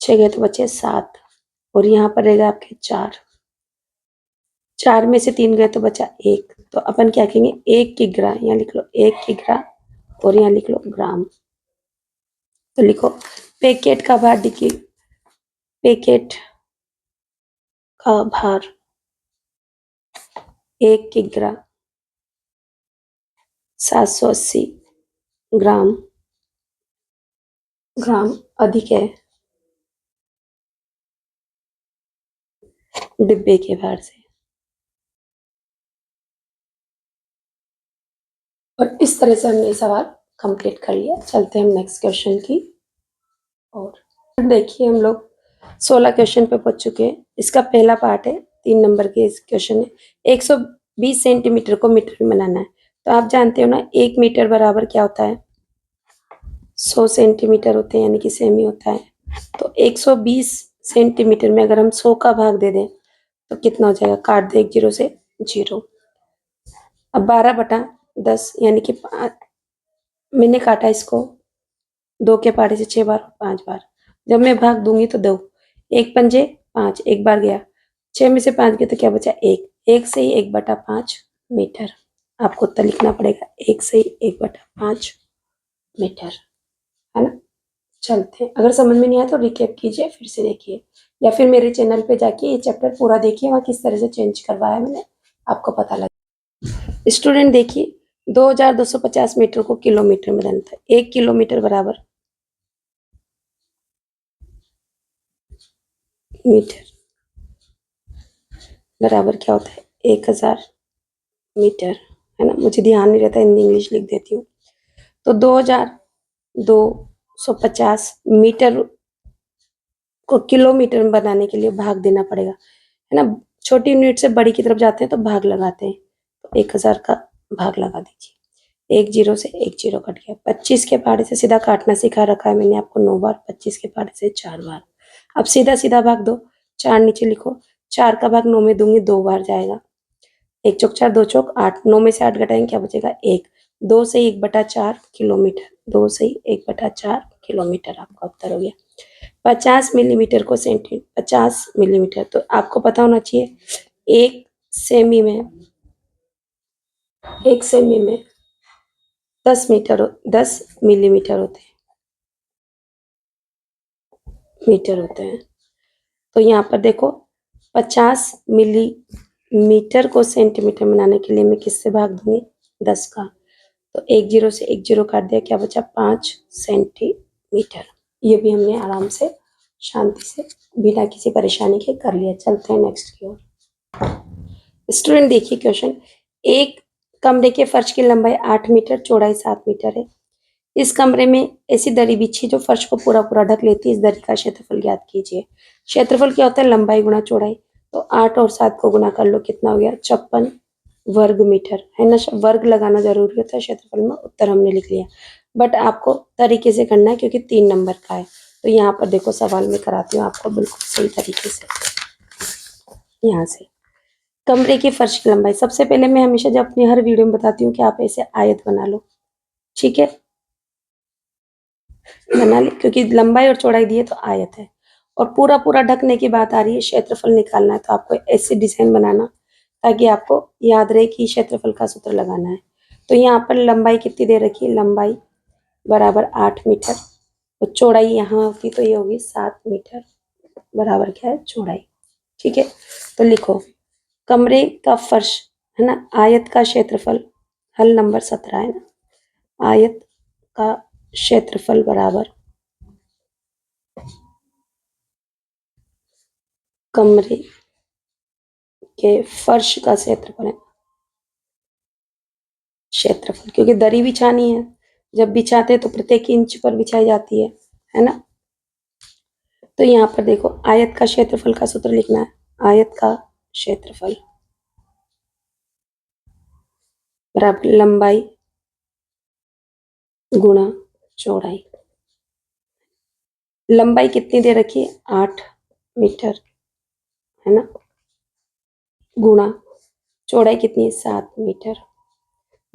6 गए तो बचे 7। और यहाँ पर रहेगा आपके 4, 4 में से 3 गए तो बचा 1। तो अपन क्या कहेंगे? 1 किग्रा, यहाँ लिख लो 1 किग्रा और यहाँ लिख लो ग्राम। तो लिखो पैकेट का भार देखिए, पैकेट का भार 1 किग्रा 780 ग्राम अधिक है डिब्बे के भार से। और इस तरह से हमने सवाल कंप्लीट कर लिया। चलते हैं हम नेक्स्ट क्वेश्चन की और देखिए हम लोग 16 क्वेश्चन पे पहुंच चुके हैं। इसका पहला पार्ट है, 3 नंबर के इस क्वेश्चन है। 20 सेंटीमीटर को मीटर में बनाना है। तो आप जानते हो ना 1 मीटर बराबर क्या होता है, 100 सेंटीमीटर होते हैं, यानी कि सेमी होता है। तो 120 सेंटीमीटर में अगर हम 100 का भाग दे दें तो कितना हो जाएगा, काट दे 1 जीरो से 0। अब 12/10 यानी कि मैंने काटा इसको 2 के पारे से 6 बार 5 बार। जब मैं भाग दूंगी तो 2, 1 पंजे 5, एक बार गया, 6 में से 5 गया तो क्या बचा 1, 1 से ही 1/5 मीटर। आपको उत्तर लिखना पड़ेगा 1 से ही 1/5 मीटर, है ना। चलते हैं, अगर समझ में नहीं आया तो रिकैप कीजिए, फिर से देखिए, या फिर मेरे चैनल पे जाके ये चैप्टर पूरा देखिए, वहाँ किस तरह से चेंज करवाया मैंने, आपको पता लगे। स्टूडेंट देखिए, 2250 मीटर को किलोमीटर में बनता है। 1 किलोमीटर बराबर मीटर बराबर क्या होता है, 1000 मीटर, है ना। मुझे ध्यान नहीं रहता, हिंदी इंग्लिश लिख देती हूँ। तो 2250 मीटर को किलोमीटर में बनाने के लिए भाग देना पड़ेगा, है ना। छोटी यूनिट से बड़ी की तरफ जाते हैं तो भाग लगाते हैं। तो 1000 का भाग लगा दीजिए, 1 जीरो से 1 जीरो कट गया। 25 के पहाड़े से सीधा काटना सिखा रखा है मैंने आपको 9 बार, 25 के पहाड़े से 4 बार। अब सीधा सीधा भाग दो, 4 नीचे लिखो, 4 का भाग 9 में दूंगी 2 बार जाएगा, 1 चौक 4, 2 चौक 8, 9 में से 8 घटाएंगे क्या बचेगा 1, 2 से 1/4 किलोमीटर, 2 से 1/4 किलोमीटर आपका उत्तर हो गया। 50 मिलीमीटर को सेंटीमीटर, 50 मिलीमीटर तो आपको पता होना चाहिए, एक सेमी में 10 मिलीमीटर होते हैं, मीटर होते हैं। तो यहाँ पर देखो 50 मिलीमीटर को सेंटीमीटर बनाने के लिए मैं किससे भाग दूंगी, 10 का। तो 1 जीरो से 1 जीरो काट दिया, क्या बचा 5 सेंटीमीटर। ये भी हमने आराम से शांति से बिना किसी परेशानी के कर लिया। चलते हैं नेक्स्ट की ओर। स्टूडेंट देखिए क्वेश्चन, एक कमरे के फर्श की लंबाई 8 मीटर, चौड़ाई 7 मीटर है। इस कमरे में ऐसी दरी बिछी जो फर्श को पूरा पूरा ढक लेती है, इस दरी का क्षेत्रफल ज्ञात कीजिए। क्षेत्रफल क्या होता है, लंबाई गुणा चौड़ाई। तो 8 और 7 को गुणा कर लो, कितना हो गया 56 वर्ग मीटर, है ना। वर्ग लगाना जरूरी होता है क्षेत्रफल में, उत्तर हमने लिख लिया। बट आपको तरीके से करना है क्योंकि 3 नंबर का है। तो यहाँ पर देखो सवाल में कराती हूँ आपको बिल्कुल सही तरीके से। यहाँ से कमरे की फर्श की लंबाई, सबसे पहले मैं हमेशा जब अपनी हर वीडियो में बताती हूँ कि आप ऐसे आयत बना लो, ठीक है, बना ली, क्योंकि लंबाई और चौड़ाई दी है तो आयत है। और पूरा पूरा ढकने की बात आ रही है, क्षेत्रफल निकालना है, तो आपको ऐसे डिजाइन बनाना ताकि आपको याद रहे कि क्षेत्रफल का सूत्र लगाना है। तो यहाँ पर लंबाई कितनी दे रखी है, लंबाई बराबर 8 मीटर, और चौड़ाई यहाँ होती तो ये होगी 7 मीटर, बराबर क्या है चौड़ाई, ठीक है। तो लिखो कमरे का फर्श, है ना, आयत का क्षेत्रफल, हल नंबर 17 है ना, आयत का क्षेत्रफल बराबर कमरे के फर्श का क्षेत्रफल है, क्षेत्रफल, क्योंकि दरी बिछानी है, जब बिछाते हैं तो प्रत्येक इंच पर बिछाई जाती है ना। तो यहाँ पर देखो आयत का क्षेत्रफल का सूत्र लिखना है, आयत का क्षेत्रफल बराबर लंबाई गुणा चौड़ाई। लंबाई कितनी दे रखी है 8 मीटर, है ना, गुणा चौड़ाई कितनी है 7 मीटर।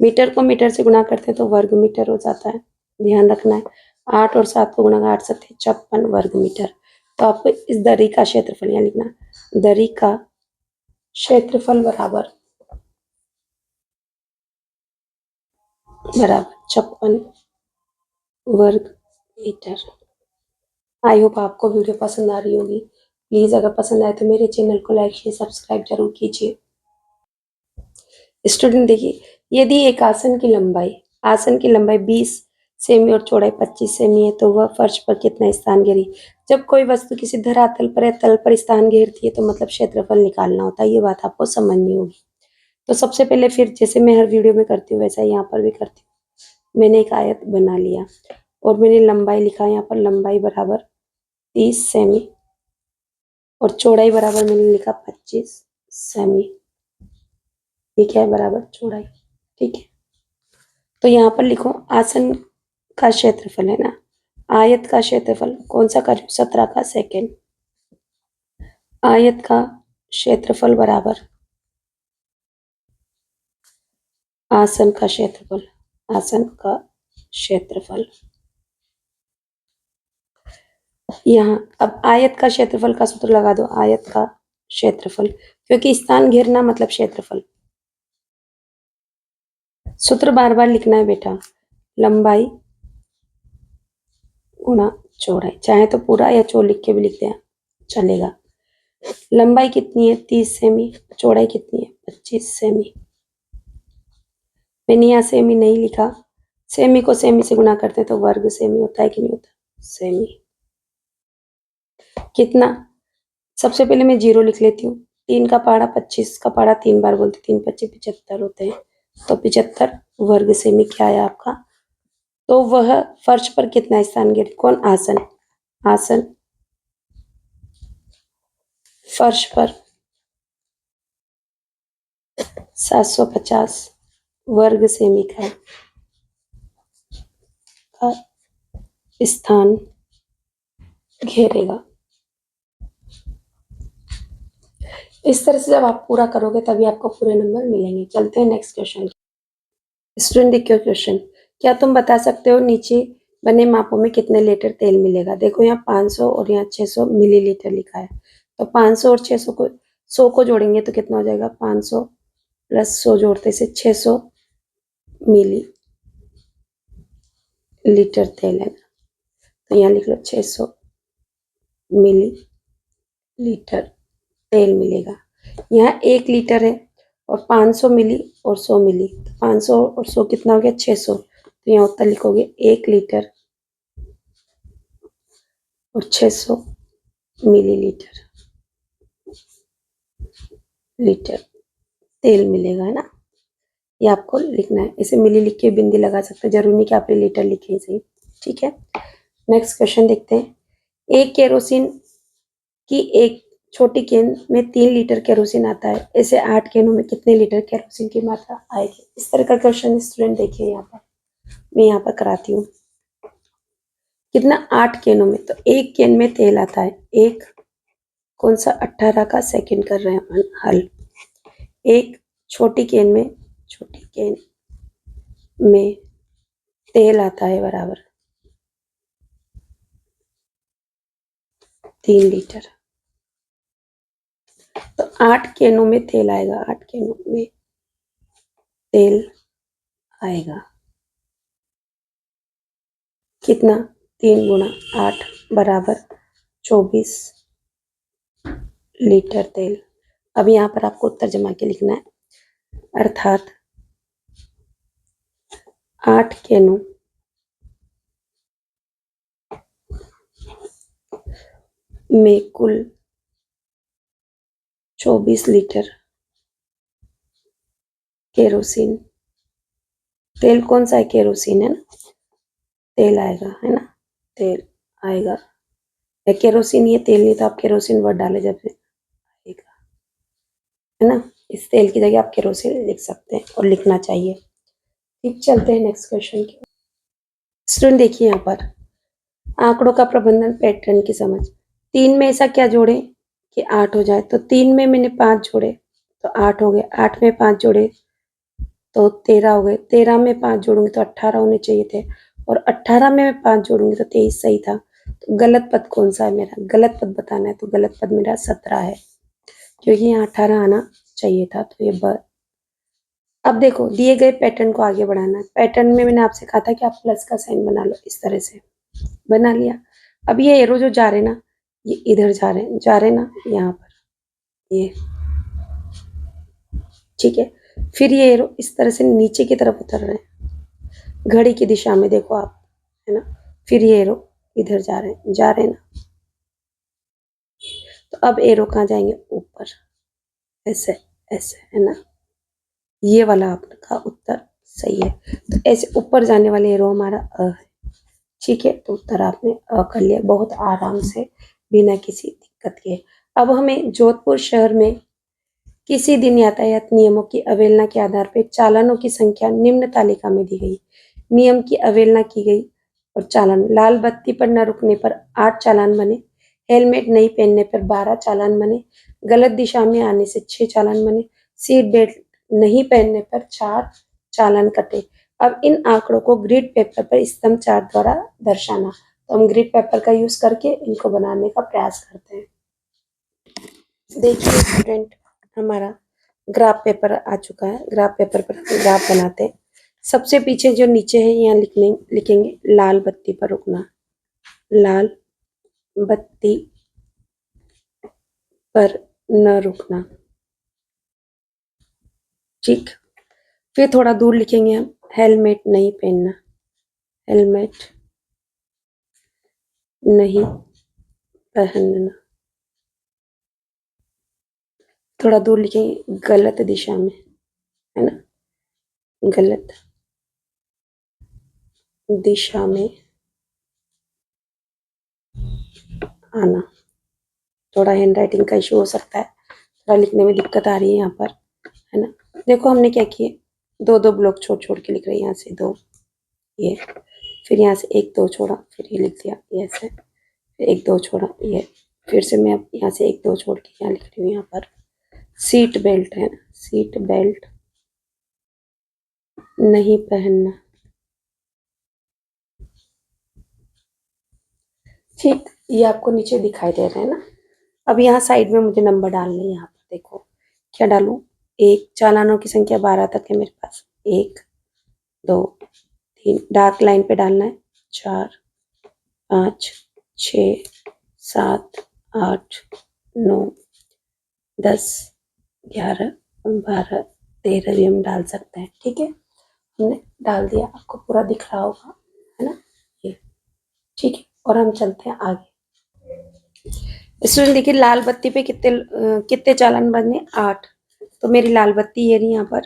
मीटर को मीटर से गुणा करते हैं तो वर्ग मीटर हो जाता है, ध्यान रखना है। 8 और 7 को गुणा 8 7 56 वर्ग मीटर। तो आपको इस दरी का क्षेत्रफल यहाँ लिखना, दरी का क्षेत्रफल बराबर 56 वर्ग मीटर। आई होप आपको वीडियो पसंद आ रही होगी। प्लीज़ अगर पसंद आए तो मेरे चैनल को लाइक शेयर सब्सक्राइब जरूर कीजिए। स्टूडेंट देखिए, यदि एक आसन की लंबाई 20 सेमी और चौड़ाई 25 सेमी है तो वह फर्श पर कितना स्थान घेरी। जब कोई वस्तु किसी धरातल पर या तल पर स्थान घेरती है तो मतलब क्षेत्रफल निकालना होता है, ये बात आपको समझनी होगी। तो सबसे पहले फिर जैसे मैं हर वीडियो में करती हूँ वैसा यहाँ पर भी करती हूँ। मैंने एक आयत बना लिया और मैंने लंबाई लिखा, यहाँ पर लंबाई बराबर 30 सेमी और चौड़ाई बराबर मैंने लिखा 25 सेमी। ये क्या है, बराबर चौड़ाई। ठीक है, तो यहाँ पर लिखो आसन का क्षेत्रफल है ना, आयत का क्षेत्रफल कौन सा कर 17 का सेकेंड, आयत का क्षेत्रफल बराबर आसन का क्षेत्रफल, आसन का क्षेत्रफल। यहाँ अब आयत का क्षेत्रफल का सूत्र लगा दो, आयत का क्षेत्रफल, क्योंकि स्थान घेरना मतलब क्षेत्रफल। सूत्र बार बार लिखना है बेटा, लंबाई गुणा चौड़ाई, चाहे तो पूरा या चौ लिख के भी लिख दें चलेगा। लंबाई कितनी है 30 सेमी, चौड़ाई कितनी है 25 सेमी। मैंने यहाँ सेमी नहीं लिखा, सेमी को सेमी से गुणा करते हैं तो वर्ग सेमी होता है कि नहीं होता, सेमी। कितना, सबसे पहले मैं 0 लिख लेती हूँ, 3 का पहाड़ा 25 का पहाड़ा 3 बार बोलते, 3 25 75 होते हैं, तो 75 वर्ग सेमी क्या आया आपका। तो वह फर्श पर कितना स्थान घेरे, कौन, आसन, आसन फर्श पर 750 वर्ग सेमी का स्थान घेरेगा। इस तरह से जब आप पूरा करोगे तभी आपको पूरे नंबर मिलेंगे। चलते हैं नेक्स्ट क्वेश्चन। स्टूडेंट देखिए क्वेश्चन, क्या तुम बता सकते हो नीचे बने मापों में कितने लीटर तेल मिलेगा। देखो यहाँ 500 और यहाँ 600 मिलीलीटर लिखा है, तो 500 और 600 को 100 को जोड़ेंगे तो कितना हो जाएगा, 500 प्लस 100 जोड़ते से 600 मिली लीटर तेल है, तो यहाँ लिख लो 600 मिली लीटर तेल मिलेगा। यहाँ 1 लीटर है और 500 मिली और 100 मिली, तो 500 और 100 कितना हो गया 600, तो यहाँ उत्तर लिखोगे 1 लीटर और 600 मिलीलीटर तेल मिलेगा, है ना। ये आपको लिखना है, इसे मिली लिख के बिंदी लगा सकते हैं, जरूरी नहीं कि आपने लीटर लिखे ही सही। ठीक है, नेक्स्ट क्वेश्चन देखते हैं। एक केरोसिन की एक छोटी कैन में 3 लीटर केरोसिन आता है, ऐसे 8 कैनों में कितने लीटर केरोसिन की मात्रा आएगी। इस तरह का क्वेश्चन स्टूडेंट देखिए, यहाँ पर मैं यहाँ पर कराती हूँ। कितना, 8 कैनों में, तो एक कैन में तेल आता है, एक कौन सा 18 का सेकंड कर रहे हैं हल। एक छोटी कैन में तेल आता है बराबर 3 लीटर, तो 8 कैनों में तेल आएगा, 8 कैनों में तेल आएगा कितना, 3 गुणा 8 बराबर 24 लीटर तेल। अब यहाँ पर आपको उत्तर जमा के लिखना है, अर्थात 8 कैनों में कुल 24 लीटर केरोसिन, तेल कौन सा है, केरोसिन है ना, तेल आएगा, है ना, तेल आएगा। या केरोसिन, ये तेल नहीं तो आप केरोसिन वर्ड डाले जब से आएगा, है ना, इस तेल की जगह आप केरोसिन लिख सकते हैं और लिखना चाहिए। ठीक, चलते हैं नेक्स्ट क्वेश्चन की। स्टूडेंट देखिए यहाँ पर आंकड़ों का प्रबंधन पैटर्न की समझ, 3 में ऐसा क्या जोड़े कि 8 हो जाए, तो 3 में मैंने 5 जोड़े तो 8 हो गए, 8 में 5 जोड़े तो 13 हो गए, 13 में 5 जोड़ूंगी तो 18 होने चाहिए थे, और 18 में मैं 5 जोड़ूंगी तो 23 सही था। तो गलत पद कौन सा है मेरा, गलत पद बताना है, तो गलत पद मेरा 17 है, क्योंकि यहाँ 18 आना चाहिए था, तो ये अब देखो दिए गए पैटर्न को आगे बढ़ाना है। पैटर्न में मैंने आपसे कहा था कि आप प्लस का साइन बना लो, इस तरह से बना लिया। अब ये एरो जो जा रहे ना, ये इधर जा रहे ना, यहाँ पर ये, ठीक है। फिर ये एरो इस तरह से नीचे की तरफ उतर रहे हैं, घड़ी की दिशा में देखो आप, है ना। फिर ये एरो इधर जा रहे हैं ना, तो अब एरो कहाँ जाएंगे, ऊपर, ऐसे ऐसे, है ना। ये वाला आपका उत्तर सही है, तो ऐसे ऊपर जाने वाले एरो हमारा अ है। ठीक है, तो उत्तर आपने अ कर लिया बहुत आराम से, बिना किसी दिक्कत के। अब हमें जोधपुर शहर में किसी दिन यातायात नियमों की अवहेलना के आधार पर चालानों की संख्या निम्न तालिका में दी गई। नियम की अवहेलना की गई और चालान, लाल बत्ती पर न रुकने पर 8 चालान बने, हेलमेट नहीं पहनने पर 12 चालान बने, गलत दिशा में आने से 6 चालान बने, सीट बेल्ट नहीं पहनने पर 4 चालान कटे। अब इन आंकड़ों को ग्रिड पेपर पर स्तंभ चार्ट द्वारा दर्शाना। तो हम ग्रिड पेपर का यूज करके इनको बनाने का प्रयास करते हैं। देखिए स्टूडेंट, हमारा ग्राफ पेपर आ चुका है। ग्राफ पेपर पर ग्राफ बनाते हैं। सबसे पीछे जो नीचे है यहाँ लिखेंगे लाल बत्ती पर रुकना, लाल बत्ती पर न रुकना, ठीक। फिर थोड़ा दूर लिखेंगे हम हेलमेट नहीं पहनना, हेलमेट नहीं पहनना। थोड़ा दूर लिखेंगे गलत दिशा में, है ना, गलत दिशा में आना। थोड़ा हैंड राइटिंग का इशू हो सकता है, थोड़ा लिखने में दिक्कत आ रही है यहाँ पर, है ना। देखो हमने क्या किए, 2-2 ब्लॉक छोड़ छोड़ के लिख रहे हैं। यहाँ से 2, ये, फिर यहाँ से 1-2 छोड़ा, फिर ये लिख दिया ये ऐसे, फिर 1-2 छोड़ा ये, फिर से मैं अब यहाँ से 1-2 छोड़ के यहाँ लिख रही हूँ। यहाँ पर सीट बेल्ट है, सीट बेल्ट नहीं पहनना, ठीक। ये आपको नीचे दिखाई दे रहा है ना। अब यहाँ साइड में मुझे नंबर डालने हैं। यहाँ पर देखो क्या डालूं, 1, चालानों की संख्या 12 तक है मेरे पास, 1 2 3, डार्क लाइन पे डालना है, 4 5 6 7 8 9 10 11 12 13 भी हम डाल सकते हैं, ठीक है। हमने डाल दिया, आपको पूरा दिख रहा होगा, है ना, ये, ठीक है। और हम चलते हैं आगे। स्टूडेंट देखिए लाल बत्ती पे कितने चालान बने, 8। तो मेरी लाल बत्ती ये रही यहाँ पर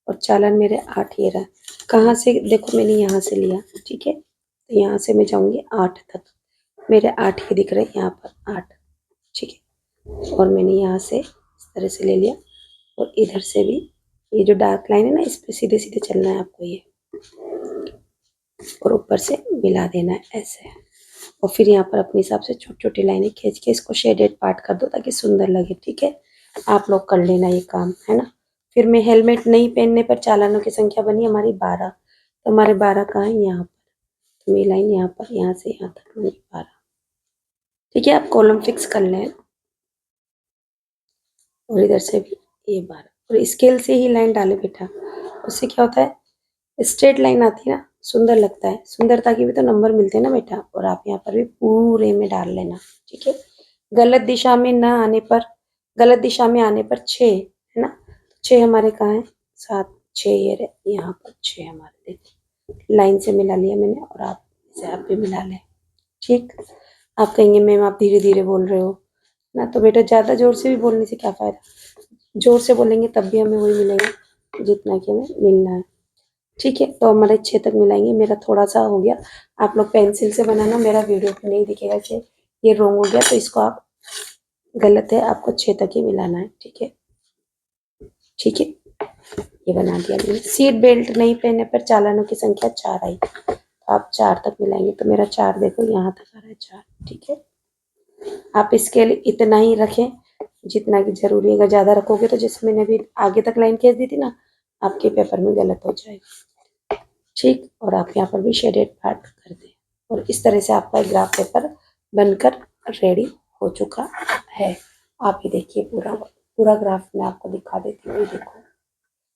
और चालान मेरे 8 ये रहा। कहाँ से, देखो मैंने यहाँ से लिया, ठीक है। तो यहाँ से मैं जाऊँगी 8 तक, मेरे 8 ये दिख रहे हैं यहाँ पर 8, ठीक है। और मैंने यहाँ से इस तरह से ले लिया और इधर से भी ये जो डार्क लाइन है ना, इस पर सीधे सीधे चलना है आपको ये, और ऊपर से मिला देना है ऐसे। और फिर यहाँ पर अपने हिसाब से छोटी छोटी लाइनें खींच के इसको शेडेड पार्ट कर दो ताकि सुंदर लगे, ठीक है। आप लोग कर लेना ये काम, है ना। फिर मैं हेलमेट नहीं पहनने पर चालानों की संख्या बनी हमारी 12। तो हमारे 12 कहाँ है, यहाँ पर। तो मेरी लाइन यहाँ पर, यहाँ से यहाँ तक बनी 12, ठीक है। आप कॉलम फिक्स कर लें और इधर से भी ये 12, और स्केल से ही लाइन डाले बेटा। उससे क्या होता है, स्ट्रेट लाइन आती है ना, सुंदर लगता है। सुंदरता के भी तो नंबर मिलते हैं ना बेटा। और आप यहाँ पर भी पूरे में डाल लेना, ठीक है। गलत दिशा में न आने पर, गलत दिशा में आने पर 6, है ना। 6 हमारे कहाँ है, 7 6 ये रहे यहाँ पर 6 हमारे, देखिए लाइन से मिला लिया मैंने, और आप इसे आप भी मिला लें, ठीक। आप कहेंगे मैम आप धीरे धीरे बोल रहे हो ना, तो बेटा ज़्यादा जोर से भी बोलने से क्या फ़ायदा, जोर से बोलेंगे तब भी हमें वही मिलेगा जितना कि हमें मिलना है, ठीक है। तो हमारे 6 तक मिलाएंगे। मेरा थोड़ा सा हो गया, आप लोग पेंसिल से बनाना, मेरा वीडियो पे नहीं दिखेगा कि ये रॉन्ग हो गया, तो इसको आप गलत है, आपको 6 तक ही मिलाना है, ठीक है, ठीक है। ये बना दिया मैंने। सीट बेल्ट नहीं पहनने पर चालानों की संख्या 4 आई, तो आप 4 तक मिलाएंगे। तो मेरा 4 देखो यहाँ तक आ रहा है 4, ठीक है। आप इसके लिए इतना ही रखें जितना कि जरूरी है। अगर ज़्यादा रखोगे तो जैसे मैंने अभी आगे तक लाइन खींच दी थी ना, आपके पेपर में गलत हो जाएगा, ठीक। और आप यहाँ पर भी शेडेड पार्ट कर दें, और इस तरह से आपका ग्राफ पेपर बनकर रेडी हो चुका है। आप ये देखिए पूरा पूरा ग्राफ मैं आपको दिखा देती हूँ, देखो।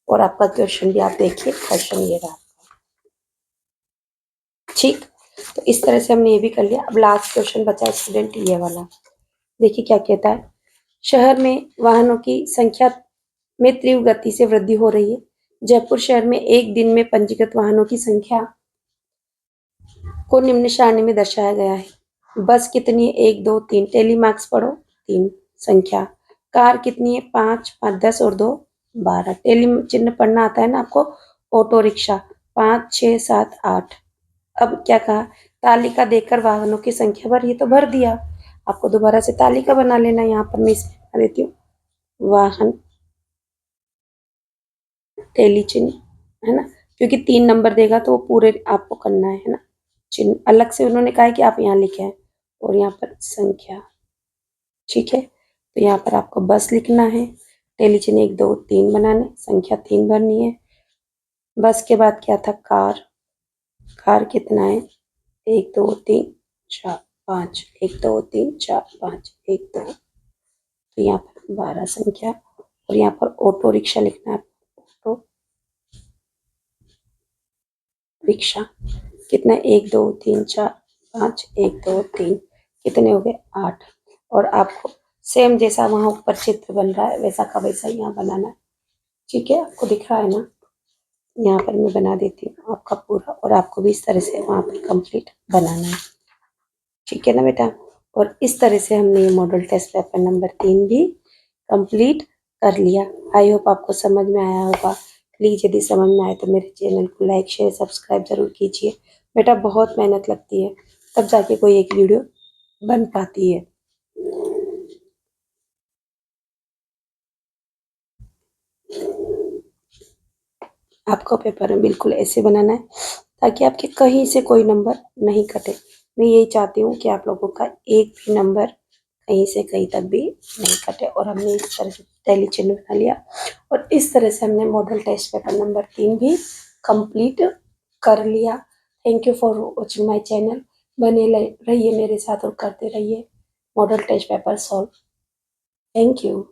और आपका क्वेश्चन भी आप देखिए, क्वेश्चन ये रहा, ठीक। तो इस तरह से हमने ये भी कर लिया। अब लास्ट क्वेश्चन बचा स्टूडेंट ये वाला, देखिए क्या कहता है। शहर में वाहनों की संख्या में तीव्र गति से वृद्धि हो रही है। जयपुर शहर में एक दिन में पंजीकृत वाहनों की संख्या को निम्न सारणी में दर्शाया गया है। बस कितनी है, 1 2 3, टेली मार्क्स पढ़ो, 3 संख्या। कार कितनी है, 5 5 10 और 2 12। टेली चिन्ह पढ़ना आता है ना आपको। Auto rickshaw 5 6 7 8। अब क्या कहा, तालिका देकर वाहनों की संख्या भर, ये तो भर दिया। आपको दोबारा से तालिका बना लेना। यहाँ पर मैं इसमें बना देती हूँ वाहन टेली चिन्ह, है ना, क्योंकि 3 नंबर देगा तो वो पूरे आपको करना है ना। चिन्ह अलग से उन्होंने कहा है कि आप यहाँ लिखे हैं और यहाँ पर संख्या, ठीक है। तो यहाँ पर आपको बस लिखना है, टेली चिन्ह 1 2 3 बनाने, संख्या 3 भरनी है। बस के बाद क्या था, कार, कार कितना है, 1 2 3 4 5, 1 2 3 4 5, 1 2, तो यहाँ पर 12 संख्या। और यहाँ पर ऑटो रिक्शा लिखना है, ऑटो रिक्शा कितना, 1 2 3 4 5, 1 2 3, कितने हो गए, 8। और आपको सेम जैसा वहाँ ऊपर चित्र बन रहा है वैसा का वैसा यहाँ बनाना है, ठीक है। आपको दिख रहा है ना, यहाँ पर मैं बना देती हूँ आपका पूरा, और आपको भी इस तरह से वहाँ पर कंप्लीट बनाना है, ठीक है ना बेटा। और इस तरह से हमने ये मॉडल टेस्ट पेपर नंबर 3 भी कंप्लीट कर लिया। आई होप आपको समझ में आया होगा। प्लीज़ यदि समझ में आए तो मेरे चैनल को लाइक शेयर सब्सक्राइब जरूर कीजिए। बेटा बहुत मेहनत लगती है तब जाके कोई एक वीडियो बन पाती है। आपको पेपर में बिल्कुल ऐसे बनाना है ताकि आपके कहीं से कोई नंबर नहीं कटे। मैं यही चाहती हूँ कि आप लोगों का एक भी नंबर कहीं से कहीं तक भी नहीं कटे। और हमने इस तरह से टैली चिन्ह बना लिया और इस तरह से हमने मॉडल टेस्ट पेपर नंबर 3 भी कंप्लीट कर लिया। Thank you for watching my channel. बने रहिए मेरे साथ और करते रहिए model test paper solve. Thank you.